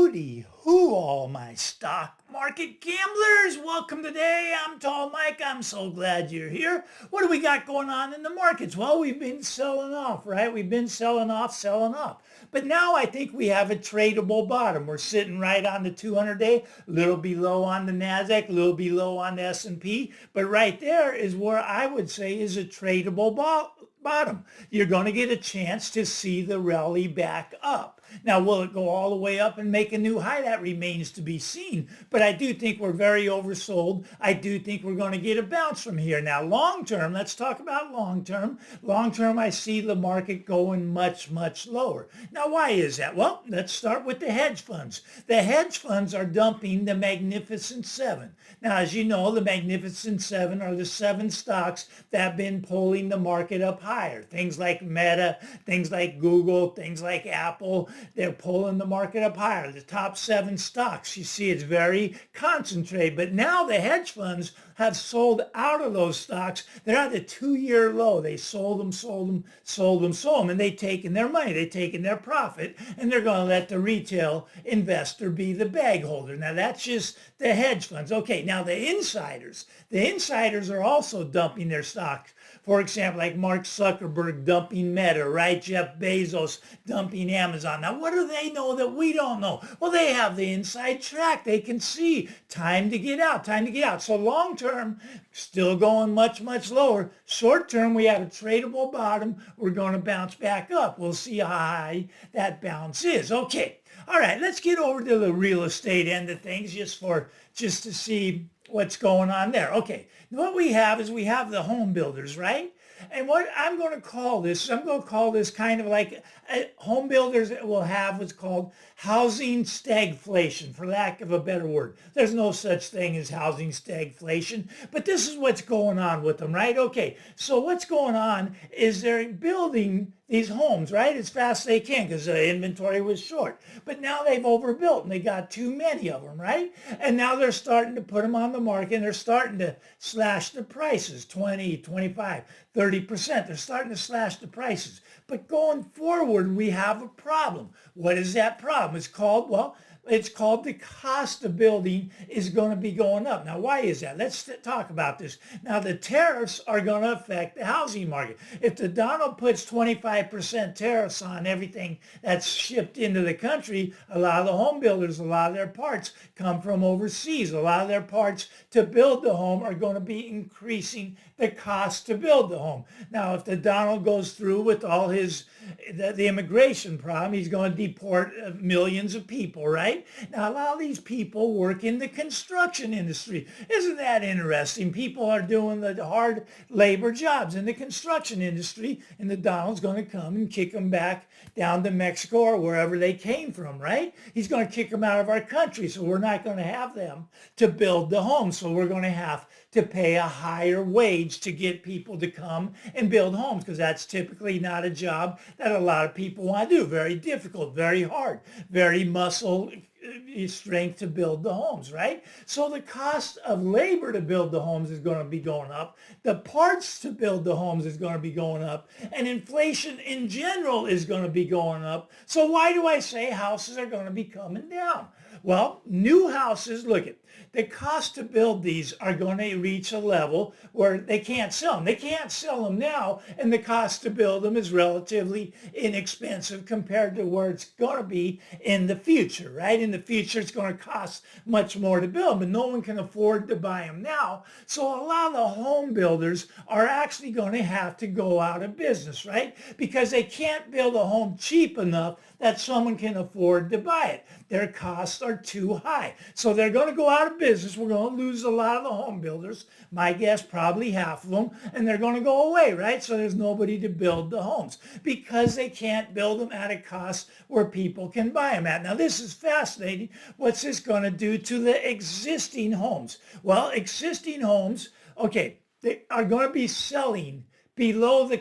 Hooty hoo, all my stock market gamblers. Welcome today. I'm Tall Mike. I'm so glad you're here. What do we got going on in the markets? Well, we've been selling off, right? We've been selling off, selling off. But now I think we have a tradable bottom. We're sitting right on the 200-day, a little below on the NASDAQ, a little below on the S&P. But right there is where I would say is a tradable bottom. You're going to get a chance to see the rally back up. Now, will it go all the way up and make a new high? That remains to be seen. But I do think we're very oversold. I do think we're going to get a bounce from here. Now, long term, let's talk about long term. Long term, I see the market going much, much lower. Now, why is that? Well, let's start with the hedge funds. The hedge funds are dumping the Magnificent Seven. Now, as you know, the Magnificent Seven are the seven stocks that have been pulling the market up higher. Things like Meta, things like Google, things like Apple, they're pulling the market up higher. The top seven stocks, you see, it's very concentrated. But now the hedge funds have sold out of those stocks. They're at a 2-year low. They sold them, and they've taken their money. They've taken their profit, and they're going to let the retail investor be the bag holder. Now, that's just the hedge funds. Okay, now the insiders. The insiders are also dumping their stocks. For example, like Mark Zuckerberg dumping Meta, right? Jeff Bezos dumping Amazon. Now, what do they know that we don't know? Well, they have the inside track. They can see time to get out, time to get out. So long term, still going much, much lower. Short term, we have a tradable bottom. We're going to bounce back up. We'll see how high that bounce is. Okay. All right, let's get over to the real estate end of things just to see what's going on there. Okay, what we have is we have the home builders, right? And what I'm going to call this kind of like home builders will have what's called housing stagflation, for lack of a better word. There's no such thing as housing stagflation, but this is what's going on with them, right? Okay, so what's going on is they're building these homes, right, as fast as they can because the inventory was short. But now they've overbuilt and they got too many of them, right? And now they're starting to put them on the market and they're starting to slash the prices, 20, 25, 30%. They're starting to slash the prices. But going forward, we have a problem. What is that problem? It's called the cost of building is going to be going up. Now, why is that? Let's talk about this. Now, the tariffs are going to affect the housing market. If the Donald puts 25% tariffs on everything that's shipped into the country, a lot of the home builders, a lot of their parts come from overseas. A lot of their parts to build the home are going to be increasing the cost to build the home. Now, if the Donald goes through with all the immigration problem, he's going to deport millions of people, right? Now, a lot of these people work in the construction industry. Isn't that interesting? People are doing the hard labor jobs in the construction industry, and the Donald's going to come and kick them back down to Mexico or wherever they came from, right? He's going to kick them out of our country, so we're not going to have them to build the home. So we're going to have to pay a higher wage to get people to come and build homes because that's typically not a job that a lot of people want to do. Very difficult, very hard, very muscle strength to build the homes, right? So the cost of labor to build the homes is going to be going up. The parts to build the homes is going to be going up. And inflation in general is going to be going up. So why do I say houses are going to be coming down? Well, new houses, look at the cost to build these are going to reach a level where they can't sell them. They can't sell them now, and the cost to build them is relatively inexpensive compared to where it's going to be in the future, right? In the future, it's going to cost much more to build, but no one can afford to buy them now. So a lot of the home builders are actually going to have to go out of business, right? Because they can't build a home cheap enough that someone can afford to buy it. Their costs are too high. So they're going to go out of business. We're going to lose a lot of the home builders. My guess, probably half of them. And they're going to go away, right? So there's nobody to build the homes because they can't build them at a cost where people can buy them at. Now, this is fascinating. What's this going to do to the existing homes? Well, existing homes, okay, they are going to be selling below the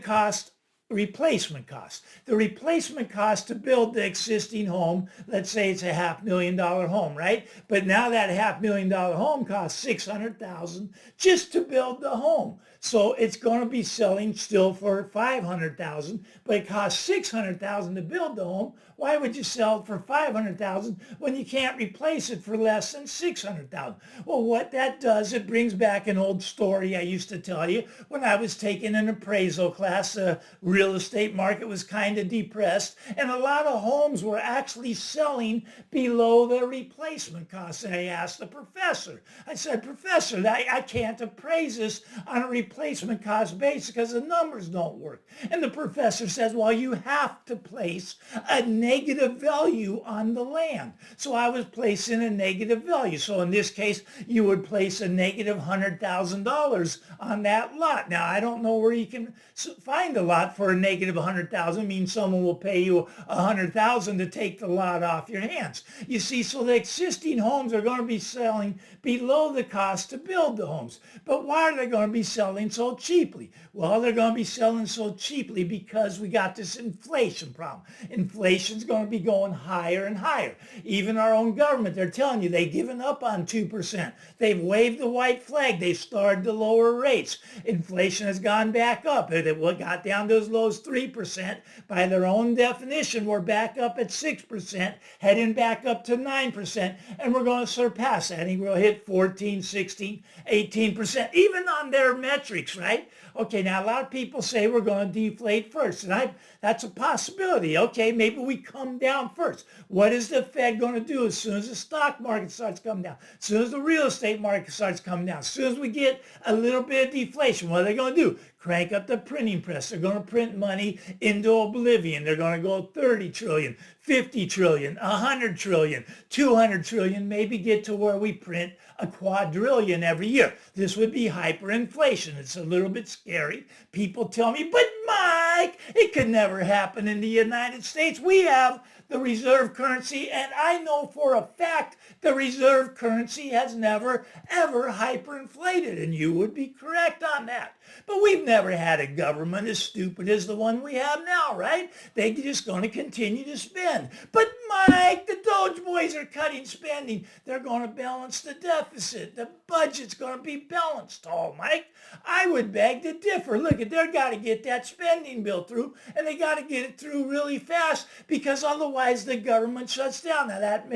replacement cost. The replacement cost to build the existing home, let's say it's a $500,000 home, right? But now that $500,000 home costs $600,000 just to build the home. So it's going to be selling still for 500,000, but it costs 600,000 to build the home. Why would you sell it for 500,000 when you can't replace it for less than 600,000? Well, what that does, it brings back an old story I used to tell you when I was taking an appraisal class. The real estate market was kind of depressed, and a lot of homes were actually selling below their replacement costs. And I asked the professor, I said, Professor, I can't appraise this on a replacement cost basis because the numbers don't work. And the professor says, well, you have to place a negative value on the land. So I was placing a negative value. So in this case, you would place a negative $100,000 on that lot. Now, I don't know where you can find a lot for a negative 100,000. Means someone will pay you 100,000 to take the lot off your hands. You see, so the existing homes are going to be selling below the cost to build the homes. But why are they going to be selling so cheaply? Well, they're going to be selling so cheaply because we got this inflation problem. Inflation's going to be going higher and higher. Even our own government, they're telling you they've given up on 2%. They've waved the white flag. They've started to lower rates. Inflation has gone back up. It got down to as low as 3%. By their own definition, we're back up at 6%, heading back up to 9%, and we're going to surpass that. I think we'll hit 14, 16, 18%, even on their metrics, right? Okay, now a lot of people say we're going to deflate first, and that's a possibility. Okay, maybe we come down first. What is the Fed going to do as soon as the stock market starts coming down? As soon as the real estate market starts coming down? As soon as we get a little bit of deflation, what are they going to do? Crank up the printing press. They're going to print money into oblivion. They're going to go 30 trillion, 50 trillion, 100 trillion, 200 trillion, maybe get to where we print a quadrillion every year. This would be hyperinflation. It's a little bit scary. People tell me, but Mike, it could never happen in the United States. We have the reserve currency, and I know for a fact the reserve currency has never, ever hyperinflated, and you would be correct on that. But we've never had a government as stupid as the one we have now, right? They're just going to continue to spend. But Mike, the Doge boys are cutting spending. They're going to balance the deficit. The budget's going to be balanced, Mike. I would beg to differ. Look, they've got to get that spending bill through, and they got to get it through really fast because otherwise the government shuts down. Now that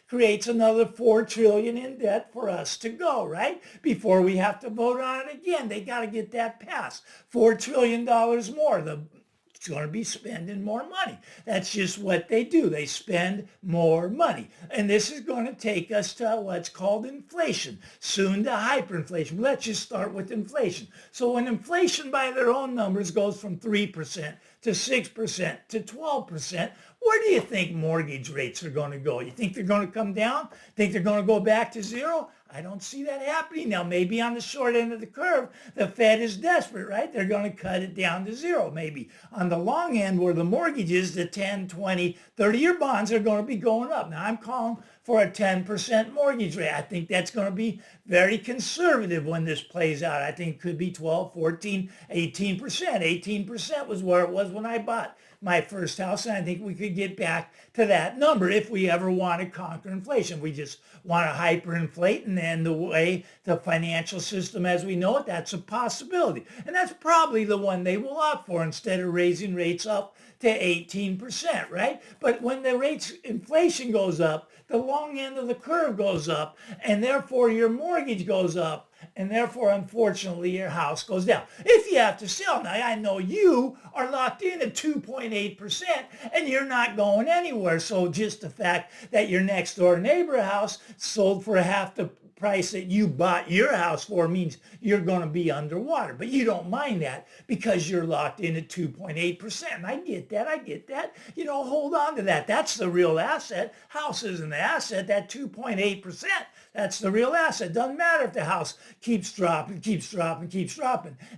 creates another $4 trillion in debt for us to go, right? Before we have to vote on it again. They got to get that passed. $4 trillion more. It's going to be spending more money. That's just what they do. They spend more money. And this is going to take us to what's called inflation, soon to hyperinflation. Let's just start with inflation. So when inflation by their own numbers goes from 3% to 6% to 12%, where do you think mortgage rates are going to go? You think they're going to come down? Think they're going to go back to zero? I don't see that happening. Now, maybe on the short end of the curve, the Fed is desperate, right? They're going to cut it down to zero, maybe. On the long end, where the mortgages, the 10, 20, 30-year bonds are going to be going up. Now, I'm calling for a 10% mortgage rate. I think that's going to be very conservative when this plays out. I think it could be 12, 14, 18%. 18% was where it was when I bought my first house, and I think we could get back to that number if we ever want to conquer inflation. We just want to hyperinflate, and then the way the financial system as we know it, that's a possibility. And that's probably the one they will opt for instead of raising rates up to 18%, right? But when the inflation goes up, the long end of the curve goes up, and therefore your mortgage goes up, and therefore, unfortunately, your house goes down. If you have to sell, now I know you are locked in at 2.8% and you're not going anywhere. So just the fact that your next door neighbor house sold for half the price that you bought your house for means you're going to be underwater. But you don't mind that because you're locked in at 2.8%. I get that. Hold on to that. That's the real asset. House isn't the asset. That 2.8%, that's the real asset. Doesn't matter if the house keeps dropping.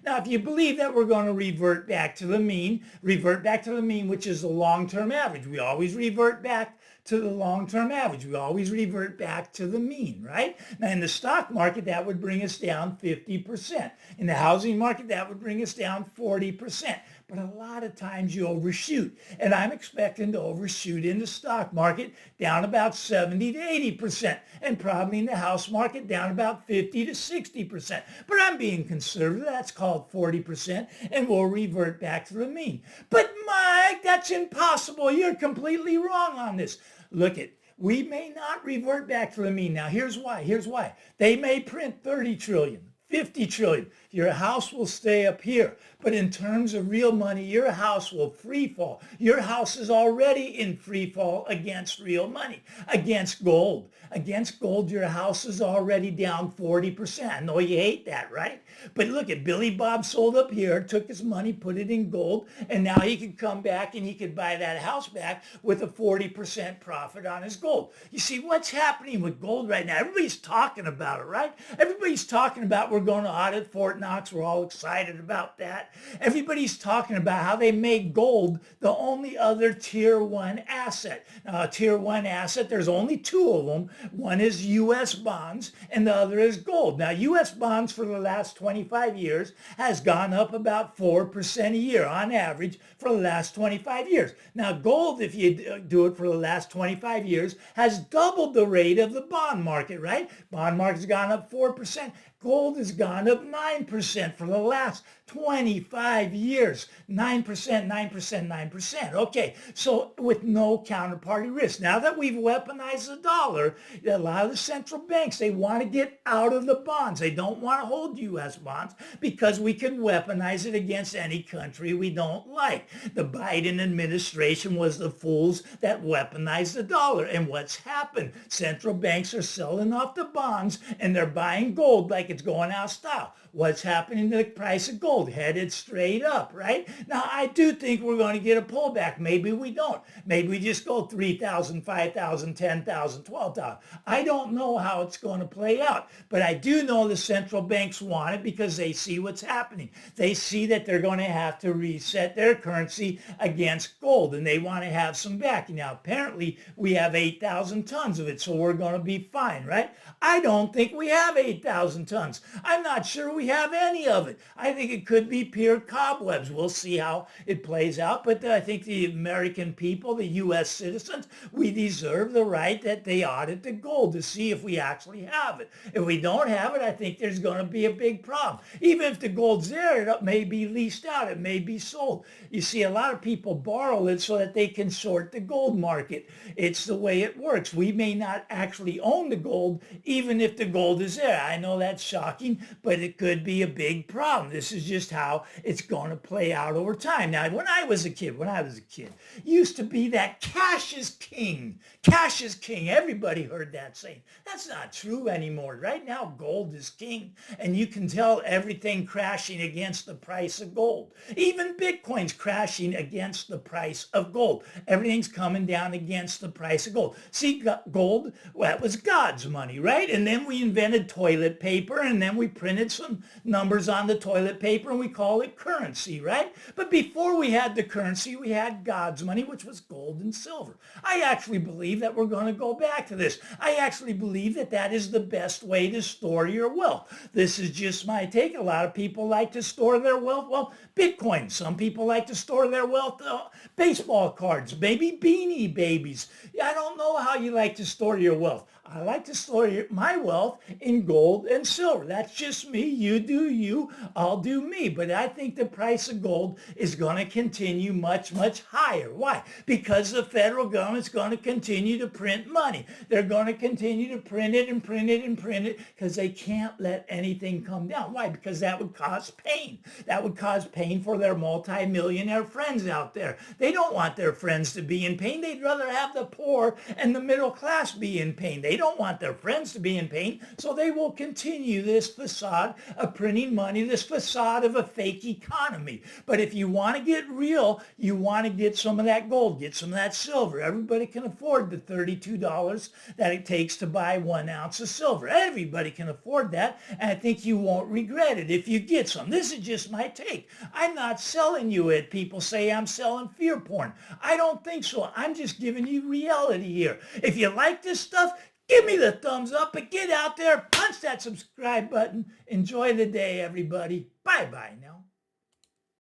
Now, if you believe that we're going to revert back to the mean, which is the long-term average. We always revert back to the long-term average. We always revert back to the mean, right? Now, in the stock market, that would bring us down 50%. In the housing market, that would bring us down 40%. but a lot of times you overshoot. And I'm expecting to overshoot in the stock market down about 70 to 80%, and probably in the house market down about 50 to 60%. But I'm being conservative. That's called 40%, and we'll revert back to the mean. But Mike, that's impossible. You're completely wrong on this. Look at, we may not revert back to the mean. Now, here's why. Here's why. They may print 30 trillion, 50 trillion. Your house will stay up here. But in terms of real money, your house will free fall. Your house is already in free fall against real money, against gold. Against gold, your house is already down 40%. I know you hate that, right? But look at Billy Bob sold up here, took his money, put it in gold, and now he could come back and he could buy that house back with a 40% profit on his gold. You see, what's happening with gold right now? Everybody's talking about it, right? Everybody's talking about we're going to audit Fort Knox. We're all excited about that. Everybody's talking about how they make gold the only other tier one asset. Now, a tier one asset, there's only two of them. One is U.S. bonds and the other is gold. Now, U.S. bonds for the last 25 years has gone up about 4% a year on average for the last 25 years. Now, gold, if you do it for the last 25 years, has doubled the rate of the bond market, right? Bond market's gone up 4%. Gold has gone up 9% for the last 25 years. 9%, 9%, 9%. Okay, so with no counterparty risk. Now that we've weaponized the dollar, a lot of the central banks, they want to get out of the bonds. They don't want to hold U.S. bonds because we can weaponize it against any country we don't like. The Biden administration was the fools that weaponized the dollar. And what's happened? Central banks are selling off the bonds and they're buying gold like it's going out of style. What's happening to the price of gold? Headed straight up, right? Now, I do think we're going to get a pullback. Maybe we don't. Maybe we just go 3,000, 5,000, 10,000, 12,000. I don't know how it's going to play out, but I do know the central banks want it because they see what's happening. They see that they're going to have to reset their currency against gold, and they want to have some backing. Now, apparently, we have 8,000 tons of it, so we're going to be fine, right? I don't think we have 8,000 tons. I'm not sure we have any of it. I think it could be pure cobwebs. We'll see how it plays out, but I think the American people, the U.S. citizens, we deserve the right that they audit the gold to see if we actually have it. If we don't have it, I think there's going to be a big problem. Even if the gold's there, it may be leased out. It may be sold. You see, a lot of people borrow it so that they can short the gold market. It's the way it works. We may not actually own the gold, even if the gold is there. I know that's shocking, but it could be a big problem. This is just how it's going to play out over time. Now, when I was a kid, used to be that cash is king. Cash is king. Everybody heard that saying. That's not true anymore. Right now, gold is king, and you can tell everything crashing against the price of gold. Even Bitcoin's crashing against the price of gold. Everything's coming down against the price of gold. See, gold, well, that was God's money, right? And then we invented toilet paper, and then we printed some numbers on the toilet paper, and we call it currency, right? But before we had the currency, we had God's money, which was gold and silver. I actually believe that we're going to go back to this. I actually believe that that is the best way to store your wealth. This is just my take. A lot of people like to store their wealth. Well, Bitcoin. Some people like to store their wealth, baseball cards, maybe beanie babies. I don't know how you like to store your wealth. I like to store my wealth in gold and silver. That's just me. You do you. I'll do me. But I think the price of gold is going to continue much, much higher. Why? Because the federal government's going to continue to print money. They're going to continue to print it and print it and print it because they can't let anything come down. Why? Because that would cause pain. That would cause pain for their multi-millionaire friends out there. They don't want their friends to be in pain. They'd rather have the poor and the middle class be in pain. They don't want their friends to be in pain, so they will continue this facade of printing money, this facade of a fake economy. But if you want to get real, you want to get some of that gold, get some of that silver. Everybody can afford the $32 that it takes to buy 1 ounce of silver. Everybody can afford that, and I think you won't regret it if you get some. This is just my take. I'm not selling you it. People say I'm selling fear porn. I don't think so. I'm just giving you reality here. If you like this stuff, give me the thumbs up, but get out there, punch that subscribe button. Enjoy the day, everybody. Bye-bye now.